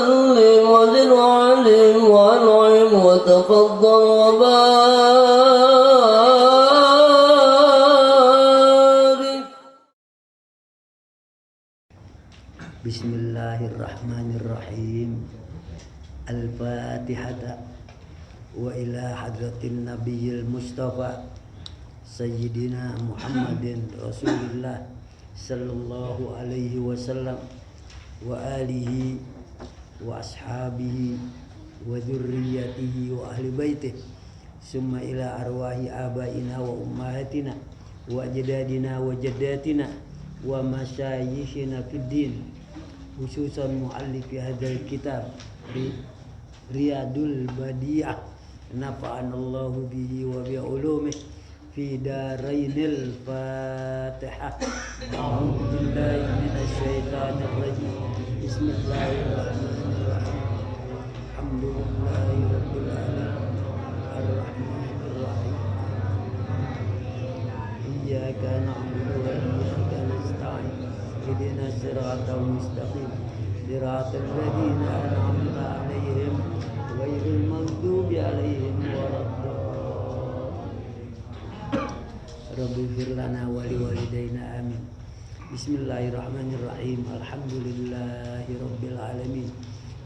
وسلم وزد وعلم وانعم وتفضل وبارك. بسم الله الرحمن الرحيم. الفاتحة وإلى حضرة النبي المصطفى سيدنا محمد رسول الله صلى الله عليه وسلم وآله وأصحابه وذريته وأهل بيته ثم إلى أرواح آبائنا وأمهاتنا وأجدادنا وجداتنا ومشايخنا في الدين خصوصا مؤلف هذا الكتاب رياض البديعة نفعنا الله به وبعلومه في دارين. الفاتحة. أعوذ بالله من الشيطان الرجيم. بسم الله الرحمن الرحيم. الحمد لله رب العالمين الرحمن الرحيم إياك نعبد وإياك نستعين اهدنا الصراط المستقيم صراط الذين أنعمت عليهم غير المغضوب عليهم ولا الضالين. رب اغفر لنا ولوالدينا آمين. بسم الله الرحمن الرحيم. الحمد لله رب العالمين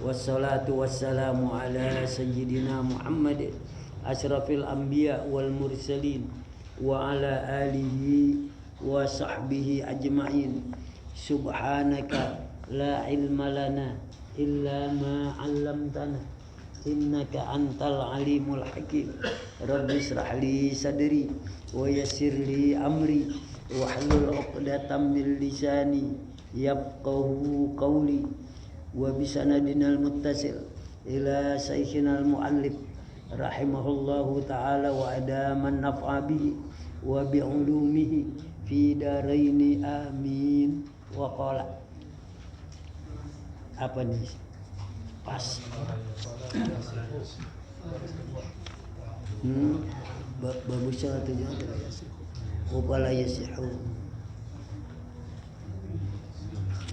والصلاة والسلام على سيدنا محمد أشرف الأنبياء والمرسلين وعلى آله وصحبه أجمعين. سبحانك لا علم لنا إلا ما علمتنا إنك أنت العليم الحكيم. رب اشرح لي صدري ويسر لي أمري واحلل عقدة من لساني يفقهوا قولي وبسندنا المتصل إلى شيخنا المؤلف رحمه الله تعالى وأدام النفع به وبعلومه في دارين آمين. وقال apa nih pas bagus atau jangan upala yasihu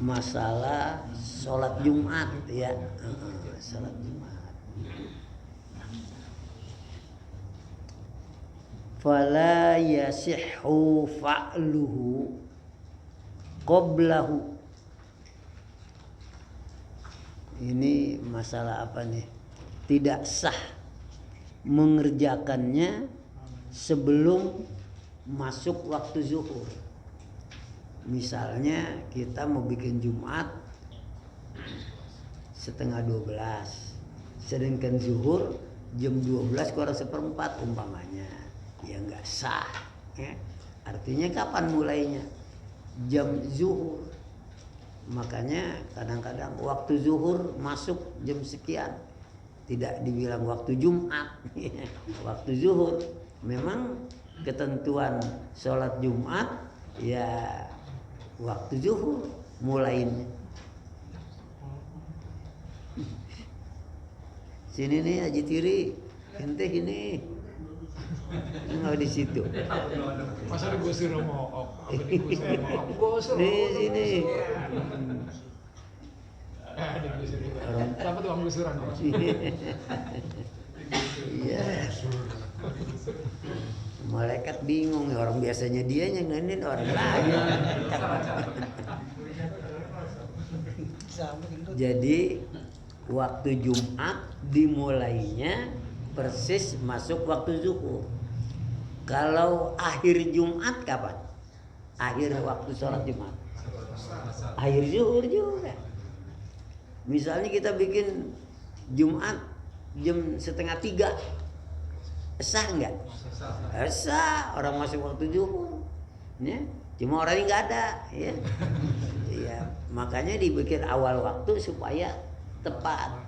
masalah sholat Jumat ya, sholat Jumat. Fala yasihhu fa'luhu qablahu. Ini masalah apa nih? Tidak sah mengerjakannya sebelum masuk waktu zuhur. Misalnya kita mau bikin Jumat setengah 12, sedangkan zuhur jam 12 kurang seperempat umpamanya, ya nggak sah. Ya. Artinya kapan mulainya? Jam zuhur. Makanya kadang-kadang waktu zuhur masuk jam sekian, tidak dibilang waktu Jumat. Waktu zuhur memang ketentuan sholat Jumat ya waktu zuhur mulainya. Sini nih Haji Tiri, ente ini nggak di situ. Masa digusir mau gusir Di sini. Siapa tuh gusuran? Iya. Malaikat bingung, orang biasanya dia nyengenin orang lain. Jadi waktu Jumat dimulainya persis masuk waktu zuhur. Kalau akhir Jumat kapan? Akhir waktu sholat Jumat. Akhir zuhur juga. Misalnya kita bikin Jumat jam 2:30, sah nggak? Sah, orang masuk waktu zuhur. Ya, cuma orangnya nggak ada. Ya. Ya, makanya dibikin awal waktu supaya tepat.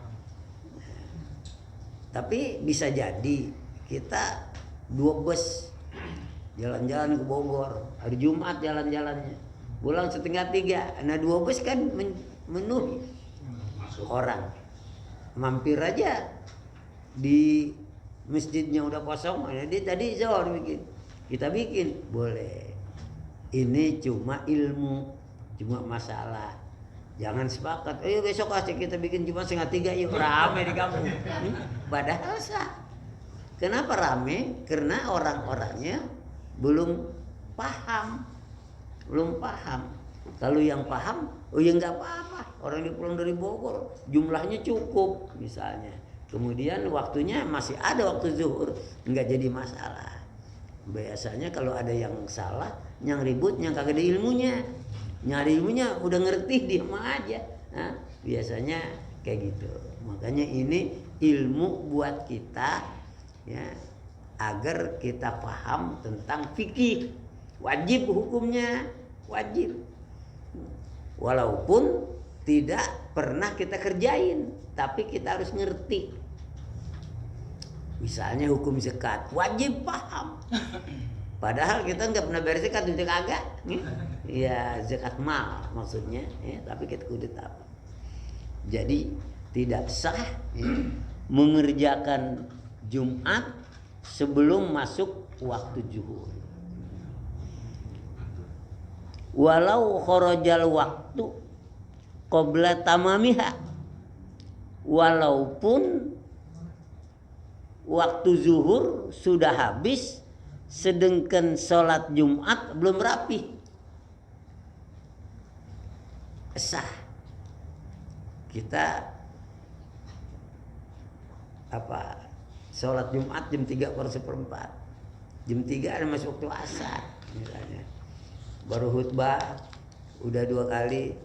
Tapi bisa jadi kita 2 bus jalan-jalan ke Bogor hari Jumat, jalan-jalannya pulang 2:30. Nah 2 bus kan menuhi orang, mampir aja di masjidnya udah kosong. Nah, dia tadi zuhur bikin, kita bikin boleh. Ini cuma ilmu, cuma masalah Jangan sepakat, ayo besok aja kita bikin Jumat 2:30 yuk, rame di kampung. Padahal sah. Kenapa rame? Karena orang-orangnya belum paham. Kalau yang paham, oh ya nggak apa-apa. Orang yang pulang dari Bogor, jumlahnya cukup misalnya. Kemudian waktunya masih ada waktu zuhur, nggak jadi masalah. Biasanya kalau ada yang salah, yang ribut, yang kagak ada ilmunya. Nyari ilmunya udah ngerti, diam aja. Nah, biasanya kayak gitu. Makanya ini ilmu buat kita, ya, agar kita paham tentang fikih. Wajib hukumnya, wajib. Walaupun tidak pernah kita kerjain, tapi kita harus ngerti. Misalnya hukum zakat, wajib paham. Padahal kita nggak pernah bayar zakat, itu kagak. Ya zakat mal maksudnya, ya, tapi kita kudu tahu. Jadi tidak sah mengerjakan Jumat sebelum masuk waktu zuhur. Walau kharajal waktu qabla tamamiha, walaupun waktu zuhur sudah habis sedangkan sholat Jumat belum rapi, sah. Kita sholat Jumat jam 3:04, jam 3 ada masuk waktu asar misalnya, baru khutbah udah 2 kali,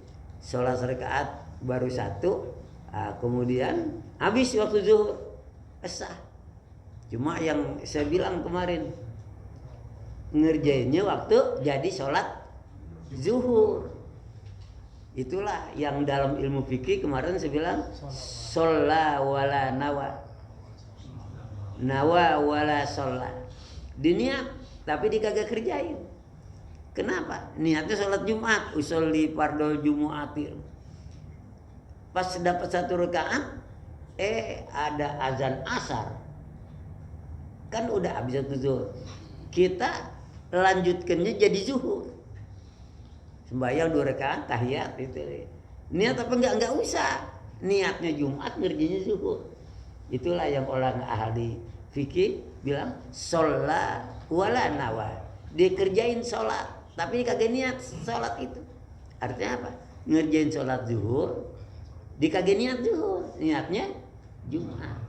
sholat rakaat baru 1, kemudian habis waktu zuhur, sah. Cuma yang saya bilang kemarin, ngerjainnya waktu jadi sholat zuhur. Itulah yang dalam ilmu fikih kemarin saya bilang, sholla wala nawa wala sholla. Diniat tapi dikagak kerjain. Kenapa? Niatnya sholat Jumat, usolli fardhu jumu'atir. Pas dapat 1 rakaat, ada azan asar. Kan udah habis waktu zuhur. Kita lanjutkannya jadi zuhur. Sembahyang 2 rakaat tahiyat itu. Niat apa enggak usah. Niatnya Jumat, ngerjainnya zuhur. Itulah yang orang ahli fikih bilang sholla wala nawa. Dia kerjain sholat, tapi kagak niat sholat itu. Artinya apa? Ngerjain sholat zuhur, dia kagak niat zuhur, niatnya Jumat.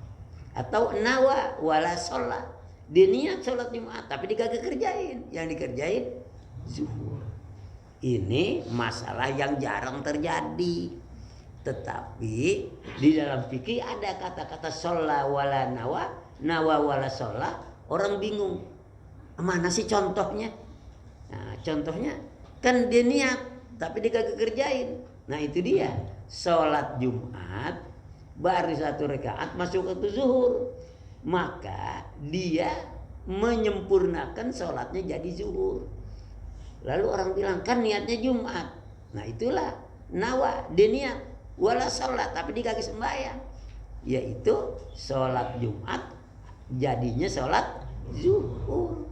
Atau nawa wala sholat, dia niat sholat Jumat, tapi dia kagak kerjain. Yang dikerjain zuhur. Ini masalah yang jarang terjadi. Tetapi di dalam fikih ada kata-kata sholla wala nawa wala sholla. Orang bingung, mana sih contohnya? Nah, contohnya kan dia niat tapi dia kagak kerjain. Nah itu dia, sholat Jumat baru 1 rakaat masuk waktu zuhur, maka dia menyempurnakan sholatnya jadi zuhur. Lalu orang bilang kan niatnya Jumat. Nah itulah nawa, dia niat wala sholat tapi dia kagak sembahyang, yaitu sholat Jumat jadinya sholat zuhur.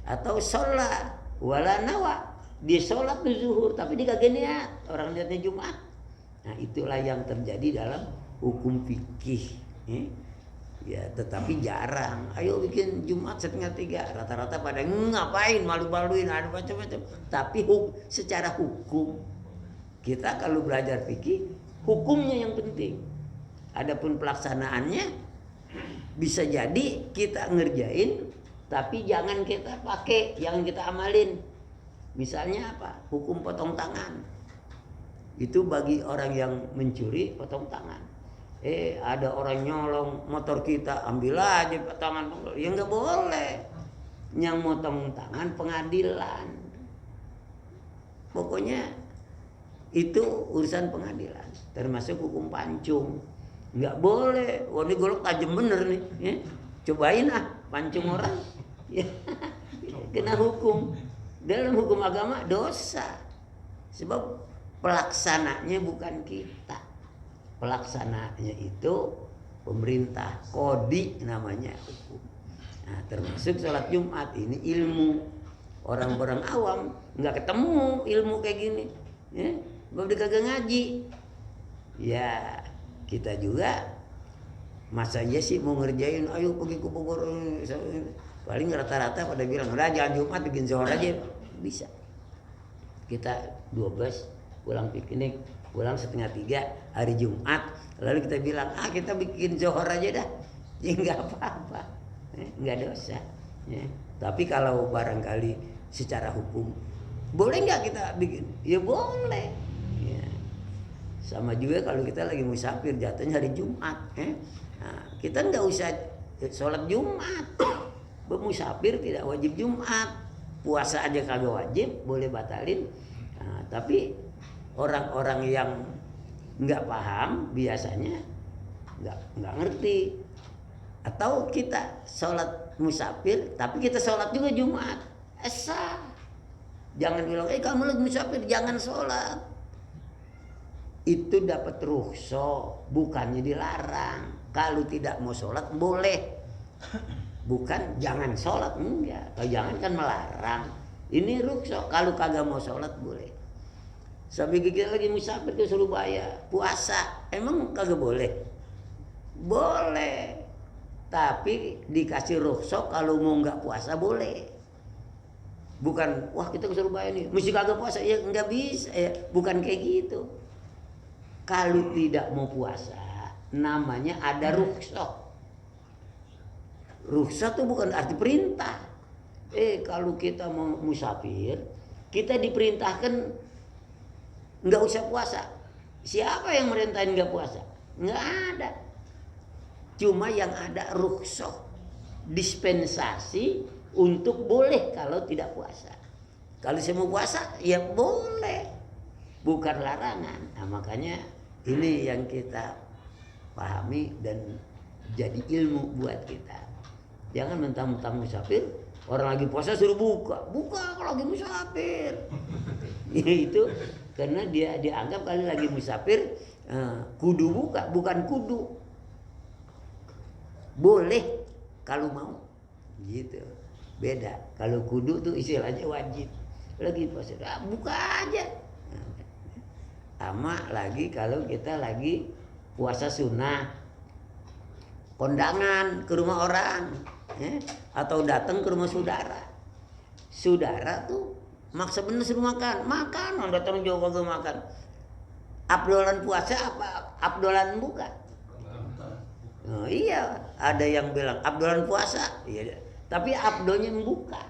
Atau sholat wala nawa, dia sholat zuhur tapi dia kagak niat, orang niatnya Jumat. Nah itulah yang terjadi dalam hukum fikih. Ya tetapi jarang. Ayo bikin Jumat 2:30, rata-rata pada ngapain, malu-maluin, ada macam-macam. Tapi secara hukum kita kalau belajar fikih, hukumnya yang penting. Adapun pelaksanaannya bisa jadi kita ngerjain tapi jangan kita pakai, jangan kita amalin. Misalnya apa? Hukum potong tangan. Itu bagi orang yang mencuri, potong tangan. Ada orang nyolong motor kita, ambil aja tangan. Ya nggak boleh. Yang motong tangan pengadilan. Pokoknya itu urusan pengadilan. Termasuk hukum pancung. Nggak boleh. Wah ini golok tajam bener nih. Ya. Cobain pancung orang. Ya. Kena hukum. Dalam hukum agama dosa. Sebab pelaksananya bukan kita. Pelaksananya itu pemerintah, kodi namanya hukum. Nah, termasuk sholat Jumat ini ilmu. Orang-orang awam nggak ketemu ilmu kayak gini, ya. Sebab dia kagak ngaji. Ya kita juga masa aja sih mau ngerjain, ayo pergi ke Bogor. Paling rata-rata pada bilang, udah jangan Jumat bikin zuhur aja. Bisa. Kita 12 pulang piknik, pulang 2:30 hari Jumat. Lalu kita bilang, kita bikin zuhur aja dah. Ya nggak apa-apa, nggak dosa. Ya. Tapi kalau barangkali secara hukum, boleh nggak kita bikin? Ya boleh. Ya. Sama juga kalau kita lagi musafir, jatuhnya hari Jumat. Nah, kita nggak usah sholat Jumat. Bermusafir tidak wajib Jumat. Puasa aja kagak wajib, boleh batalin. Nah, tapi orang-orang yang nggak paham biasanya nggak ngerti. Atau kita sholat musafir, tapi kita sholat juga Jumat. Sah. Jangan bilang, kamu lagi musafir, jangan sholat. Itu dapat rukhsah, bukannya dilarang. Kalau tidak mau sholat boleh. Bukan jangan sholat, enggak. Kalau jangan kan melarang. Ini rukhsah, kalau kagak mau sholat boleh. Sampai kita lagi musafir ke Surabaya, puasa, emang kagak boleh? Boleh. Tapi dikasih rukhsah kalau mau nggak puasa boleh. Bukan, wah kita ke Surabaya nih, mesti kagak puasa. Ya nggak bisa, ya. Bukan kayak gitu. Kalau tidak mau puasa, namanya ada rukhsah. Rukhsah itu bukan arti perintah. Kalau kita mau musafir, kita diperintahkan nggak usah puasa. Siapa yang merintahin nggak puasa? Nggak ada. Cuma yang ada rukhsah, dispensasi untuk boleh kalau tidak puasa. Kalau saya mau puasa, ya boleh, bukan larangan. Nah, makanya ini yang kita pahami dan jadi ilmu buat kita. Jangan mentang-mentang musafir, orang lagi puasa suruh buka kalau lagi musafir. Itu karena dia dianggap kali lagi musafir kudu buka, bukan kudu. Boleh kalau mau, gitu. Beda. Kalau kudu tuh istilahnya wajib. Lagi puasa, buka aja. Sama lagi kalau kita lagi puasa sunnah, kondangan ke rumah orang, atau datang ke rumah saudara. Saudara tuh maksa bener suruh makan, orang datang jauh kagak makan. Abdolan puasa apa abdolan buka? Oh, iya, ada yang bilang abdolan puasa, iya, tapi abdonya buka.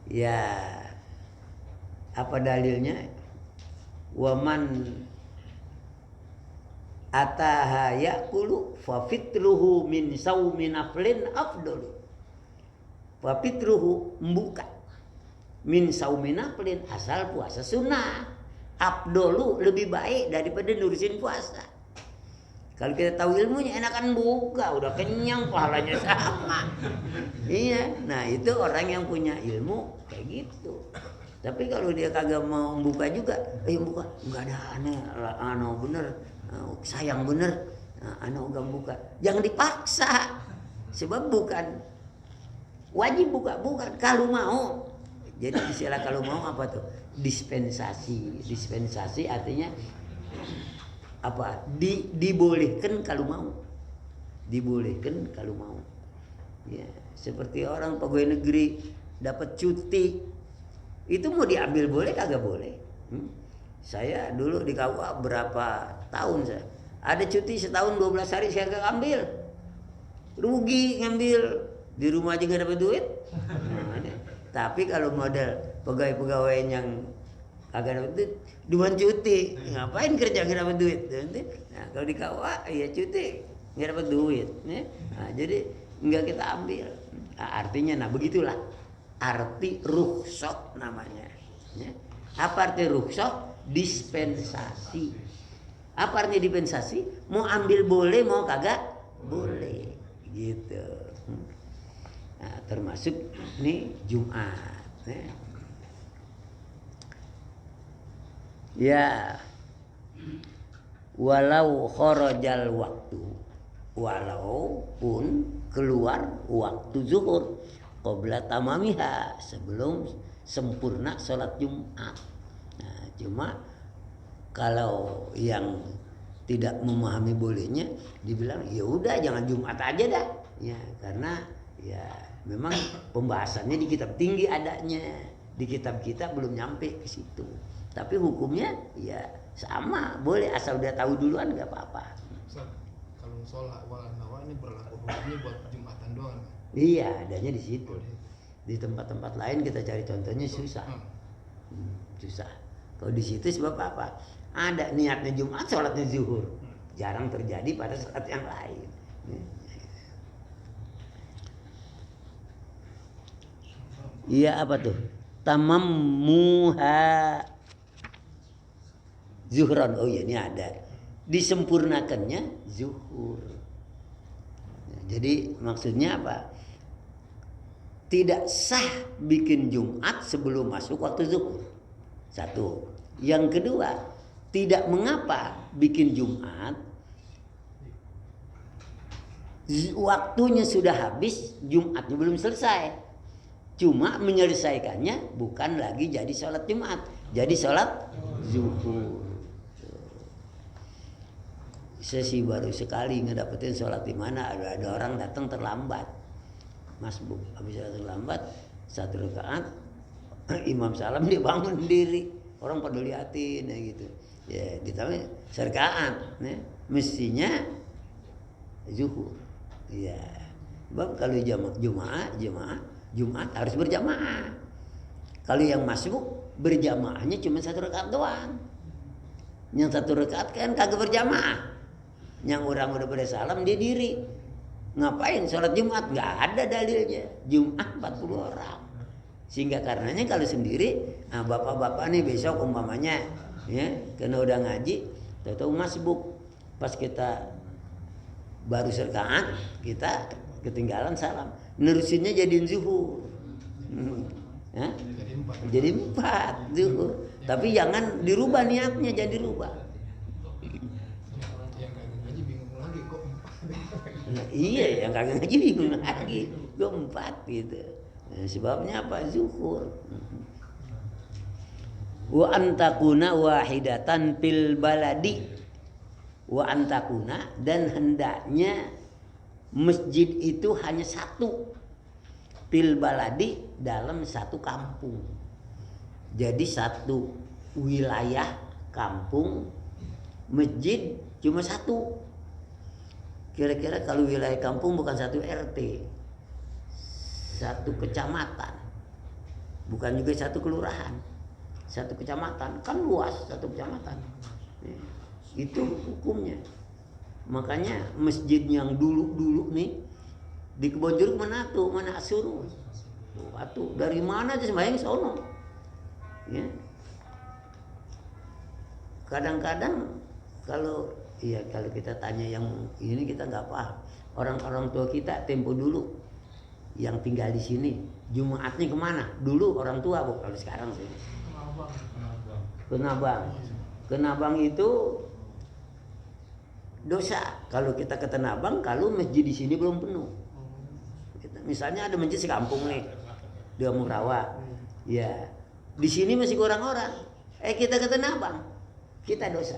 Ya, apa dalilnya? Waman ataha yaqulu fa fitruhu min saumi naflin afdalu. Fa fitruhu membuka min saumi naflin, asal puasa sunnah. Afdalu lebih baik daripada nurusin puasa. Kalau kita tahu ilmunya enakan buka, udah kenyang pahalanya sama. Iya, nah itu orang yang punya ilmu kayak gitu. Tapi kalau dia kagak mau buka juga, buka, nggak ada aneh, bener, sayang bener, aneh gak buka. Jangan dipaksa, sebab bukan wajib buka, bukan kalau mau. Jadi istilah kalau mau apa tuh? Dispensasi artinya apa? Dibolehkan kalau mau. Dibolehkan kalau mau. Ya, seperti orang pegawai negeri dapat cuti, itu mau diambil boleh kagak boleh? Saya dulu di KUA berapa tahun saya ada cuti setahun 12 hari saya kagak ambil, rugi ngambil, di rumah aja gak dapat duit. Tapi kalau model pegawai-pegawai yang kagak dapat duit, duaan cuti, ngapain kerja gak dapat duit? Nah, kalau di KUA ya cuti gak dapat duit, nah, jadi nggak kita ambil. Nah, artinya, nah begitulah arti rukhsah namanya. Apa arti rukhsah? Dispensasi. Apa artinya dispensasi? Mau ambil boleh, mau kagak boleh, gitu. Nah, termasuk nih Jumat. Ya, walau kharajal waktu, walaupun keluar waktu zuhur qabla tamamiha, sebelum sempurna sholat Jumat. Cuma kalau yang tidak memahami bolehnya dibilang ya udah jangan Jumat aja dah. Ya, karena ya memang pembahasannya di kitab tinggi adanya. Di kitab kita belum nyampe ke situ. Tapi hukumnya ya sama, boleh asal udah tahu duluan nggak apa-apa. Ustaz, kalau sholat wal nawa ini berlaku hukumnya buat Jumatan doang. Iya, adanya di situ. Di tempat-tempat lain kita cari contohnya susah. Susah. Kalau di situ sebab apa? Ada niatnya Jumat, sholatnya zuhur. Jarang terjadi pada sholat yang lain. Iya apa tuh? Tamam muha zuhron. Oh iya ini ada. Disempurnakannya zuhur. Jadi maksudnya apa? Tidak sah bikin Jumat sebelum masuk waktu zuhur. Satu. Yang kedua, tidak mengapa bikin Jumat waktunya sudah habis, Jumatnya belum selesai. Cuma menyelesaikannya bukan lagi jadi sholat Jumat, jadi sholat zuhur. Saya sih baru sekali ngedapetin sholat di mana ada orang datang terlambat, masbuk, habis terlambat 1 rakaat, imam salam dia bangun sendiri, orang pada liatin ya gitu. Ya ditanya serkaan, ya. Mestinya zuhur. Ya, sebab kalau Jumat harus berjamaah. Kalau yang masbuk berjamaahnya cuma 1 rakaat doang. Yang 1 rakaat kan kagak berjamaah. Yang orang udah pada salam dia diri. Ngapain sholat Jumat? Nggak ada dalilnya. Jumat 40 orang. Sehingga karenanya kalau sendiri, nah bapak-bapak nih besok umpamanya, ya, karena udah ngaji, tahu-tahu masbuk. Pas kita baru serkaan, kita ketinggalan salam. Nerusinnya jadiin zuhur. Ya? Jadi 4 zuhur. Tapi jangan dirubah niatnya, jangan dirubah. Nah, iya, yang kagak ngaji bingung lagi. Gue 4 gitu. Nah, sebabnya apa? Zuhur. Wa antakuna wahidatan fil baladi. Wa antakuna, dan hendaknya masjid itu hanya 1 fil baladi, dalam 1 kampung. Jadi 1 wilayah kampung masjid cuma 1. Kira-kira kalau wilayah kampung bukan 1 RT, 1 kecamatan, bukan juga 1 kelurahan, 1 kecamatan, kan luas 1 kecamatan. Itu hukumnya. Makanya masjid yang dulu nih di Kebon Jeruk mana tuh, mana suruh, atuh dari mana aja sembahyang sono. Ya. Kadang-kadang kalau kita tanya yang ini kita nggak paham. Orang-orang tua kita tempo dulu yang tinggal di sini Jumatnya kemana? Dulu orang tua bu, kalau sekarang sih. Kenabang itu dosa kalau kita ke Tenabang kalau masjid di sini belum penuh. Misalnya ada masjid sekampung nih di Amurawa, ya di sini masih kurang orang. Kita ke Tenabang, kita dosa.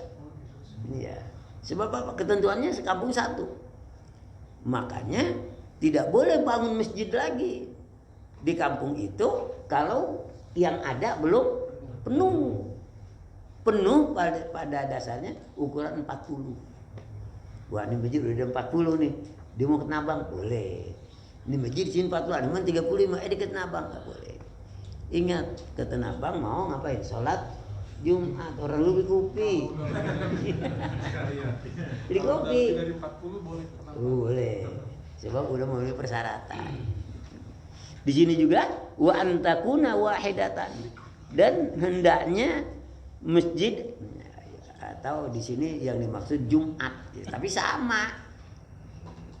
Ya. Sebab apa? Ketentuannya sekampung 1. Makanya tidak boleh bangun masjid lagi di kampung itu kalau yang ada belum penuh. Penuh pada dasarnya ukuran 40. Wah ini masjid udah 40 nih. Dia mau ke Tenabang boleh. Ini masjid di sini 40, ada 35. Di Tenabang nggak boleh. Ingat ke Tenabang mau ngapain? Sholat Jumat, orang lu beli kopi. Beli kopi. Dari 40 boleh. Boleh. Sebab udah memenuhi persyaratan. Di sini juga wa antakuna wahidatan, dan hendaknya masjid, atau di sini yang dimaksud Jumat, tapi sama.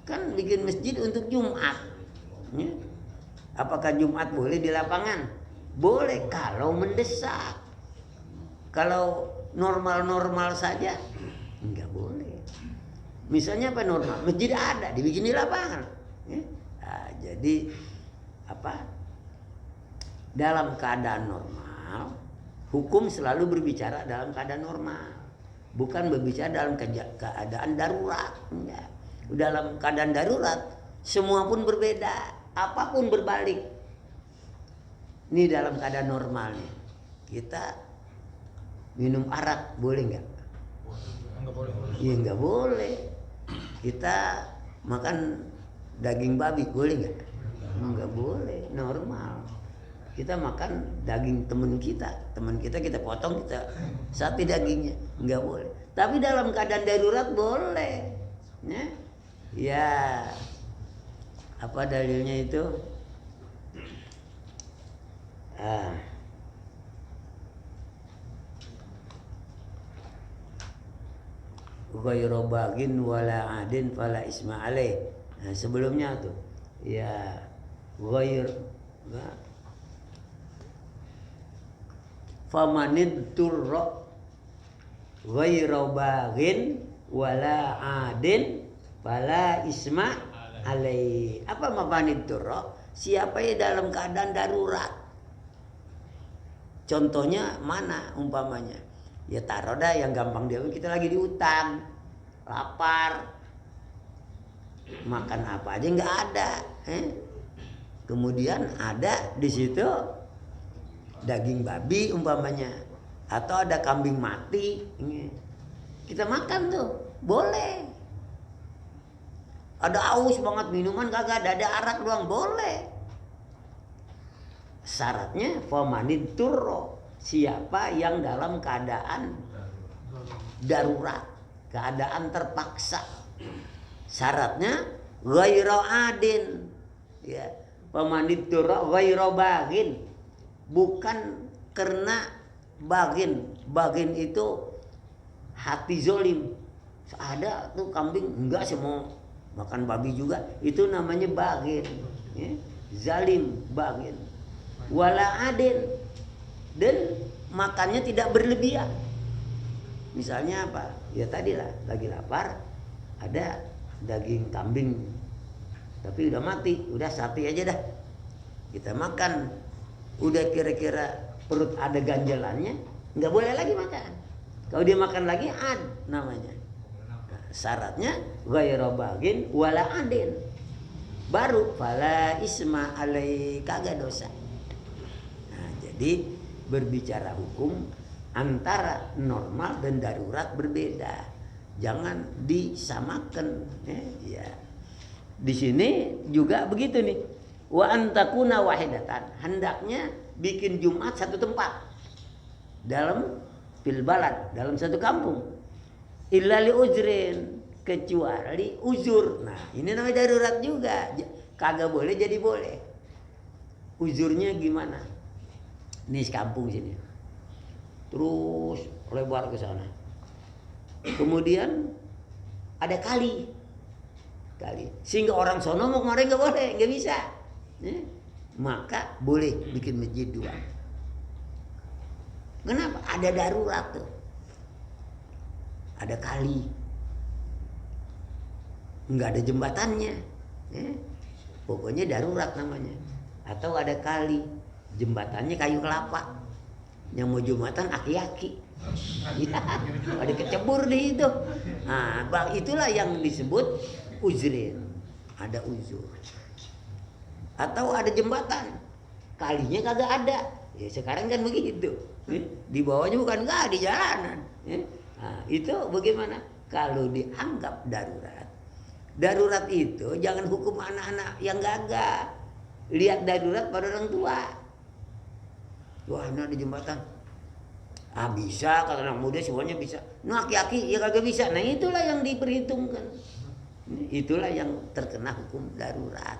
Kan bikin masjid untuk Jumat. Ya. Apakah Jumat boleh di lapangan? Boleh kalau mendesak. Kalau normal-normal saja enggak boleh. Misalnya apa normal? Masjid ada, dibikin di lapangan. Ya. Nah, jadi apa? Dalam keadaan normal Hukum selalu berbicara dalam keadaan normal, bukan berbicara dalam keadaan darurat. Enggak. Dalam keadaan darurat semua pun berbeda, apapun berbalik. Ini dalam keadaan normal nih. Kita minum arak boleh nggak? Enggak boleh. Iya nggak boleh. Kita makan daging babi boleh nggak? Nggak boleh, normal. Kita makan daging teman kita kita potong, kita sate dagingnya, nggak boleh. Tapi dalam keadaan darurat boleh. Ya, apa dalilnya itu? Ghairu bagin wala adin fala isma alaih. Nah, sebelumnya tuh ya ghair famanid turra ghairu bagin wala adin fala isma alaih. Apa mafanid turra? Siapa yang dalam keadaan darurat. Contohnya mana umpamanya? Ya taruh dah yang gampang dia, kita lagi di hutan, lapar, makan apa aja nggak ada. Kemudian ada di situ daging babi umpamanya, atau ada kambing mati, kita makan tuh, boleh. Ada aus banget minuman kagak ada arak doang, boleh. Syaratnya famanid turro, siapa yang dalam keadaan darurat, keadaan terpaksa. Syaratnya ghairu adin, ya. Famanid turro ghairu bagin, bukan karena bagin. Bagin itu hati zolim. Ada tuh kambing enggak semua makan babi juga, itu namanya bagin, ya. Zalim, bagin. Wala adin, dan makannya tidak berlebihan. Misalnya apa? Ya tadilah lagi lapar, ada daging kambing tapi udah mati, udah sate aja dah kita makan. Udah kira-kira perut ada ganjalannya, nggak boleh lagi makan. Kalau dia makan lagi namanya. Nah, syaratnya ghairu bagin wala adin, baru fala isma alai, kagak dosa. Nah, jadi berbicara hukum antara normal dan darurat berbeda, jangan disamakan. Ya. Di sini juga begitu nih. Wa antakuna wahidatan, hendaknya bikin Jumat satu tempat dalam fil balad, dalam satu kampung. Illa li ujrin, kecuali uzur. Nah, ini namanya darurat juga. Kagak boleh jadi boleh. Uzurnya gimana? Nih kampung sini. Terus lebar ke sana. Kemudian ada kali. Sehingga orang sono mau kemarin nggak boleh, nggak bisa. Maka boleh bikin masjid dua. Kenapa? Ada darurat tuh. Ada kali. Nggak ada jembatannya. Pokoknya darurat namanya. Atau ada kali. Jembatannya kayu kelapa. Yang mau jumatan aki-aki. Ya, ada kecebur di itu. Nah, itulah yang disebut uzrin. Ada uzur. Atau ada jembatan, kalinya kagak ada. Ya sekarang kan begitu. Di bawahnya bukan nggak di jalanan. Nah, itu bagaimana? Kalau dianggap darurat. Darurat itu jangan hukum anak-anak yang gagah. Lihat darurat pada orang tua. Wah, ini ada jembatan. Bisa, kata anak muda semuanya bisa. Nah, aki-aki ya kagak bisa. Nah, itulah yang diperhitungkan. Itulah yang terkena hukum darurat.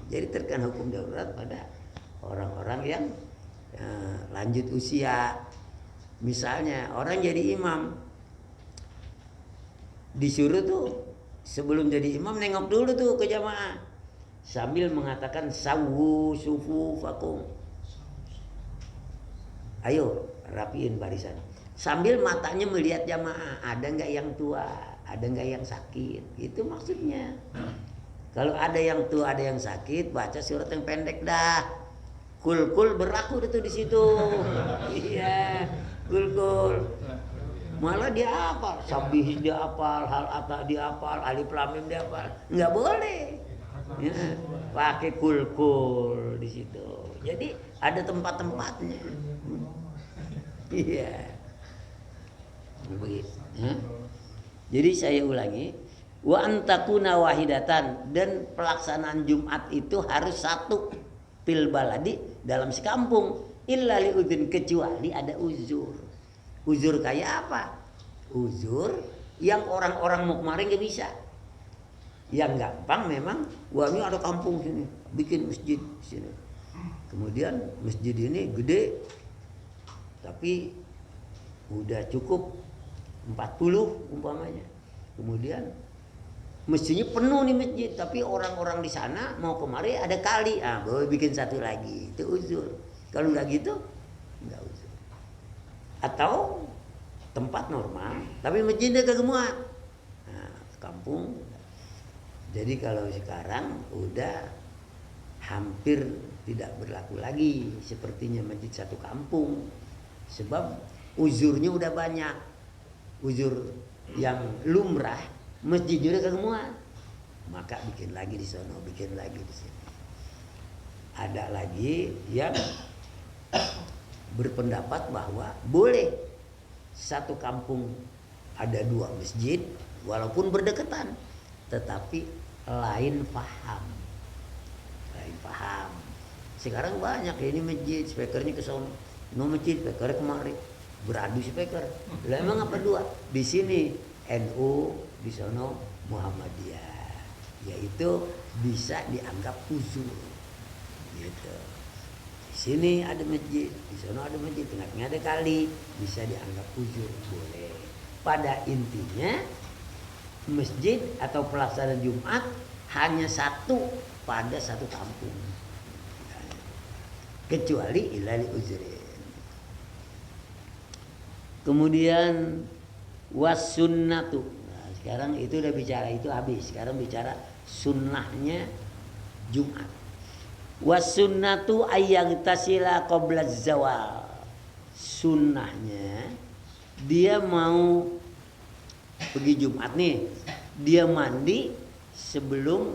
Jadi terkena hukum darurat pada orang-orang yang lanjut usia. Misalnya orang jadi imam, disuruh tuh sebelum jadi imam nengok dulu tuh ke jamaah sambil mengatakan sawu sufufakum. Ayo rapiin barisan. Sambil matanya melihat jamaah, ada nggak yang tua, ada nggak yang sakit. Itu maksudnya. Kalau ada yang tua, ada yang sakit, baca surat yang pendek dah. Kul berlaku itu di situ. Iya, kul. Malah dia hafal, sabih dia hafal, hal ata dia hafal, alif lam mim dia hafal. Enggak boleh. Ya, pakai kul di situ. Jadi ada tempat-tempatnya. Iya. Begitu. Ya. Jadi saya ulangi, wa antakuna wahidatan, dan pelaksanaan Jumat itu harus satu fil baladi, dalam sekampung, illa li udzin, kecuali ada uzur. Uzur kayak apa? Uzur yang orang-orang mau kemarin gak bisa. Yang gampang memang, wah ini ada kampung sini, bikin masjid sini. Kemudian masjid ini gede, tapi udah cukup 40 umpamanya. Kemudian mestinya penuh nih masjid, tapi orang-orang di sana mau kemari ada kali, boleh bikin satu lagi, itu uzur. Kalau nggak gitu, nggak uzur. Atau tempat normal, tapi masjidnya kagak muat. Nah, kampung. Jadi kalau sekarang udah hampir tidak berlaku lagi sepertinya masjid satu kampung, sebab uzurnya udah banyak. Uzur yang lumrah, masjidnya udah kagak muat, maka bikin lagi di sono, bikin lagi di sini. Ada lagi yang berpendapat bahwa boleh satu kampung ada 2 masjid walaupun berdekatan, tetapi lain paham. Sekarang banyak ya, ini masjid, speakernya ke sono, masjid, speakernya kemari, beradu speaker. Lah emang apa 2? Di sini NU, di sono Muhammadiyah. Yaitu bisa dianggap uzur. Gitu. Di sini ada masjid, di sono ada masjid, tengah-tengah ada kali, bisa dianggap uzur, boleh. Pada intinya masjid atau pelaksanaan Jumat hanya satu pada satu kampung, kecuali ilali uzrin. Kemudian wasunnatu. Nah, sekarang itu udah bicara itu habis. Sekarang bicara sunnahnya Jumat. Wasunnatu ayyagtasila qabla zawal. Sunnahnya dia mau pergi Jumat nih, dia mandi sebelum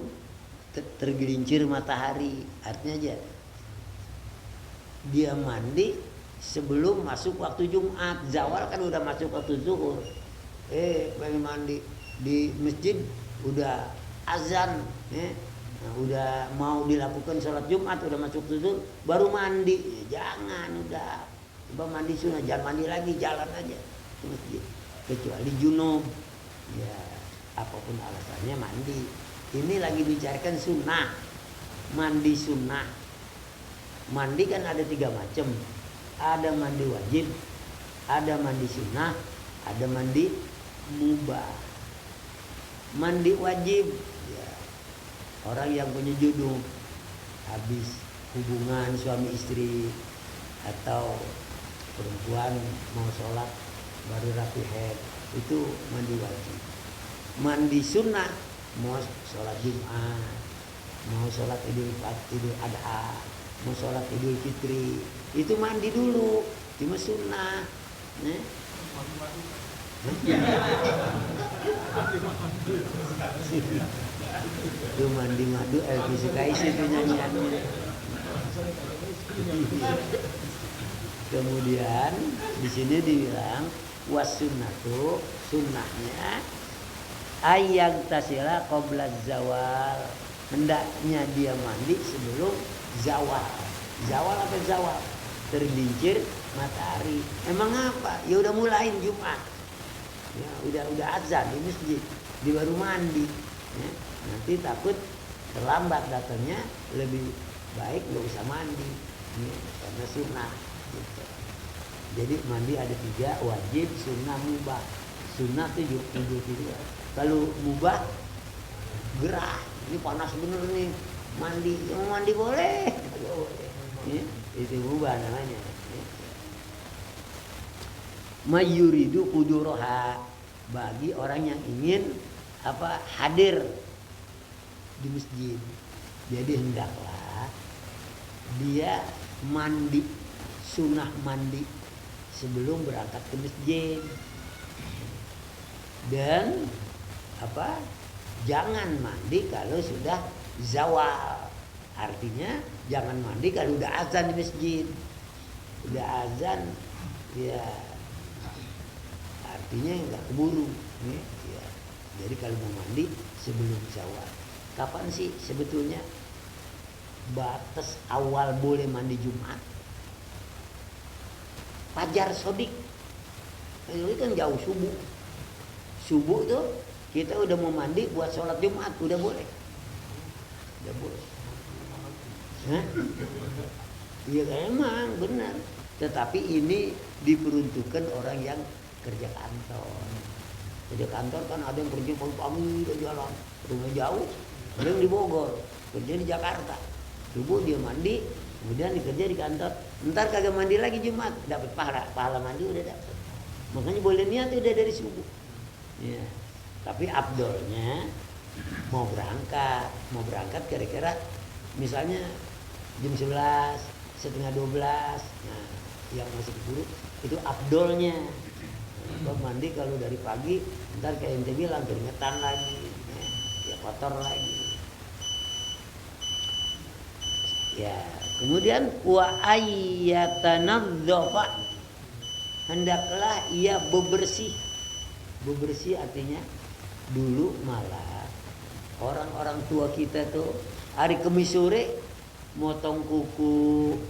tergelincir matahari. Artinya aja dia mandi sebelum masuk waktu Jumat. Zawal kan udah masuk waktu zuhur. Pengen mandi di masjid udah azan, nah, udah mau dilakukan sholat Jumat, udah masuk zuhur, baru mandi. Jangan, udah coba mandi sunnah, jangan mandi lagi, jalan aja ke masjid. Kecuali junub, ya apapun alasannya mandi. Ini lagi bicarakan sunnah, mandi sunnah. Mandi kan ada 3 macam. Ada mandi wajib, ada mandi sunnah, ada mandi mubah. Mandi wajib, ya, orang yang punya jodoh, habis hubungan suami istri, atau perempuan mau sholat baru rapi haid, itu mandi wajib. Mandi sunnah, mau sholat Jumat, mau sholat Idul Adha, mau sholat Idul Fitri, itu mandi dulu, cuma sunnah. Itu mandi madu, Elvi Sukais itu nyanyiannya. Kemudian di sini dibilang wasunnatu, sunnahnya ayang tasila qabla zawal, hendaknya dia mandi sebelum zawal. Zawal apa zawal? Tergelincir matahari. Emang apa? Ya udah mulain Jumat. Ya udah azan di masjid, dia baru mandi. Ya, nanti takut terlambat datangnya, lebih baik nggak usah mandi. Ya, karena sunnah. Gitu. Jadi mandi ada 3, wajib, sunnah, mubah. Sunnah itu juga. Kalau mubah gerah, ini panas bener nih, mandi, mau mandi boleh, ya, itu mubah namanya. Ya. Mayuridu kuduroha, bagi orang yang ingin hadir di masjid. Jadi hendaklah dia mandi, sunnah mandi sebelum berangkat ke masjid. Dan apa? Jangan mandi kalau sudah zawal. Artinya jangan mandi kalau udah azan di masjid. Udah azan ya artinya nggak keburu ya. Jadi kalau mau mandi sebelum zawal. Kapan sih sebetulnya batas awal boleh mandi Jumat? Fajar sodik itu kan jauh subuh tuh kita udah mau mandi buat sholat Jumat udah boleh. Hah? Iya emang benar. Tetapi ini diperuntukkan orang yang kerja kantor. Kerja kantor kan ada yang kerja pagi-pagi udah jalan, rumah jauh, ada yang di Bogor, kerja di Jakarta. Subuh dia mandi, kemudian dikerja di kantor. Ntar kagak mandi lagi Jumat, dapat pahala mandi udah dapat. Makanya boleh niat udah dari subuh. Ya. Tapi abdolnya mau berangkat kira-kira misalnya jam 11, setengah 12. Nah, yang masih keburu itu abdolnya. Mandi kalau dari pagi, ntar kayak ente bilang keringetan lagi, ya kotor lagi. Ya, kemudian wa ayyatanadzafa, hendaklah ia bebersih. Bebersih artinya dulu malah orang-orang tua kita tuh hari Kamis sore motong kuku,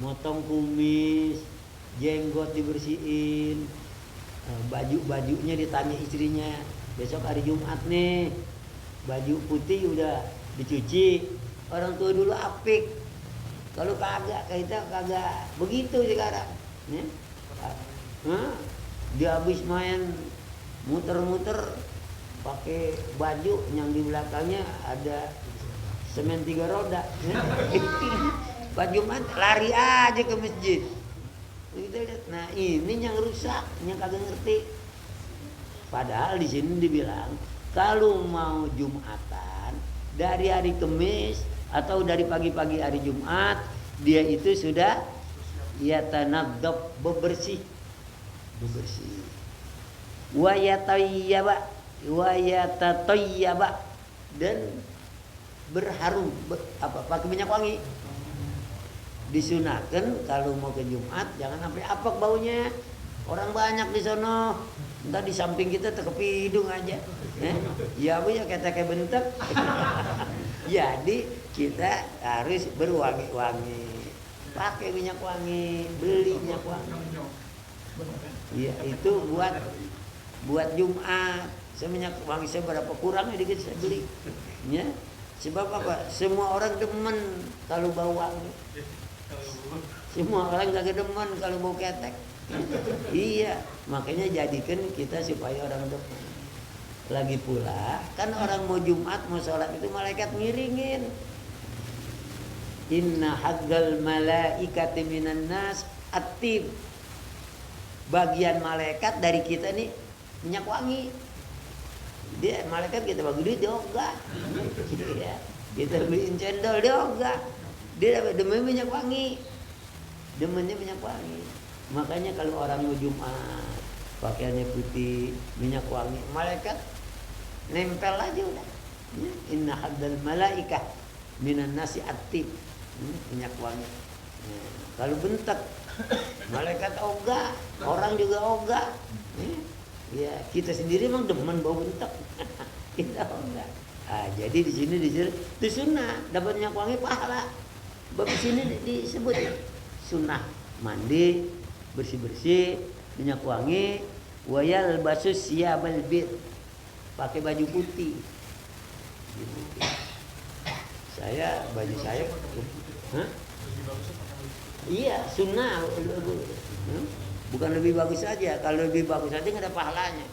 motong kumis, jenggot dibersihin, baju-bajunya ditanya istrinya, besok hari Jumat nih baju putih udah dicuci. Orang tua dulu apik. Kalau kagak kita kagak begitu sekarang ya. Dia habis main muter-muter pakai baju yang di belakangnya ada semen 3 roda ya. Baju lari aja ke masjid. Kita lihat, nah ini yang rusak, yang kagak ngerti. Padahal di sini dibilang kalau mau Jumatan dari hari Kamis atau dari pagi-pagi hari Jumat dia itu sudah yatanadzaf, bebersih. Wa yatatayyaba dan berharum pakai minyak wangi. Disunahkan kalau mau ke Jumat jangan sampai apek baunya. Orang banyak di sono. Entar di samping kita tekep hidung aja. Ya bu ya kayak bentek. Jadi kita harus berwangi-wangi. Pakai minyak wangi, beli minyak wangi. Ya itu buat Jumat. Saya minyak wangi saya berapa kurang dikit saya beli. Ya. Sebab apa? Semua orang demen kalau bau wangi. Semua orang gak demen kalau bau ketek. Iya, makanya jadikan kita supaya orang demen. Lagi pula kan orang mau Jumat mau sholat itu malaikat miringin. Inna haqqal malaikati minan nas atib. Bagian malaikat dari kita nih minyak wangi. Dia malaikat kita bagi duit dia enggak. Iya. Kita beliin cendol dia enggak. Dia dapat demen minyak wangi. Demennya minyak wangi. Makanya kalau orang mau Jumat pakaiannya putih, minyak wangi, malaikat nempel aja udah. Inna haddal malaikah minan nasi atib. Minyak wangi. Kalau bentak malaikat ogah, orang juga ogah. Ya, kita sendiri memang demen bau bentak. Kita ogah. Jadi di sini itu sunnah, dapat minyak wangi pahala. Bab sini disebut sunnah mandi, bersih-bersih, minyak wangi, wayal basus siyabal bid, pakai baju putih. Baju saya, iya sunnah, bukan lebih bagus saja. Kalau lebih bagus saja nggak ada pahalanya.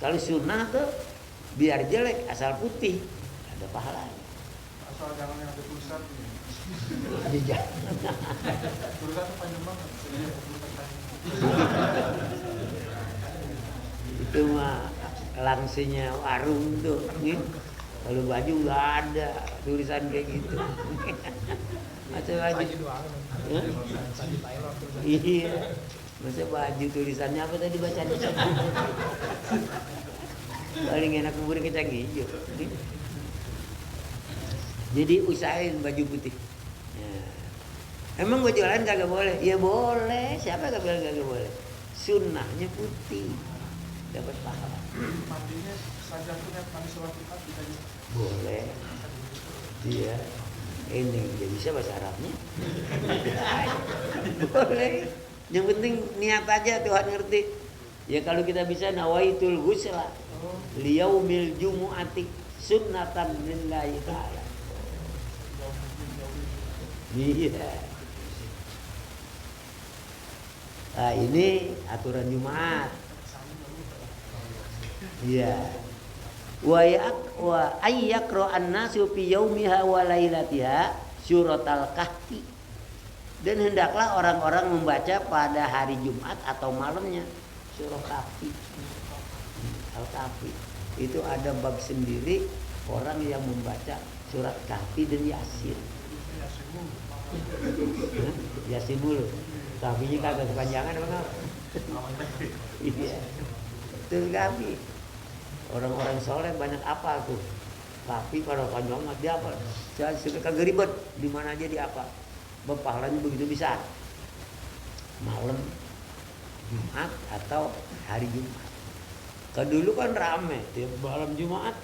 Kalau sunnah tuh biar jelek asal putih ada pahalanya. Asal jangan yang ada tulisan. Jangan. Tulisan panjang banget. Itu mah langsingnya warung tuh. Kalau baju nggak ada tulisan kayak gitu. Masa baju. Saji doang. Hah? Saji Thailand tuh. Iya. Masa baju tulisannya apa tadi bacaan? Paling enak bubur kacang hijau. Jadi usahain baju putih. Ya. Emang gue jualan kagak boleh? Ya boleh. Siapa yang bilang kagak boleh? Sunnahnya putih. Dapat pahala. Mandinya saja punya mandi sholat Jumat bisa juga. Boleh. Iya. Ini dia bisa bahasa Arabnya. Boleh. Yang penting niat aja Tuhan ngerti. Ya kalau kita bisa nawaitul ghusla liyaumil jumu'ati sunnatan lillahi ta'ala. Iya. Nah ini aturan Jumat. Iya. Wa ayyaqra an-nasu fi yaumiha wa lailatiha suratal kahfi. Dan hendaklah orang-orang membaca pada hari Jumat atau malamnya surah Kahfi. Al-Kahfi. Itu ada bab sendiri orang yang membaca surat Kahfi dan Yasin. Yasin dulu. Kahfinya kagak kepanjangan apa enggak? Iya. Itu Kahfi. Orang-orang soleh banyak apa tuh? Kahfi kalau panjang nggak dia apa? Saya suka kagak ribet. Di mana aja dia apa? Pahalanya begitu besar. Malam Jumat atau hari Jumat. Kalau dulu kan rame tiap malam Jumat.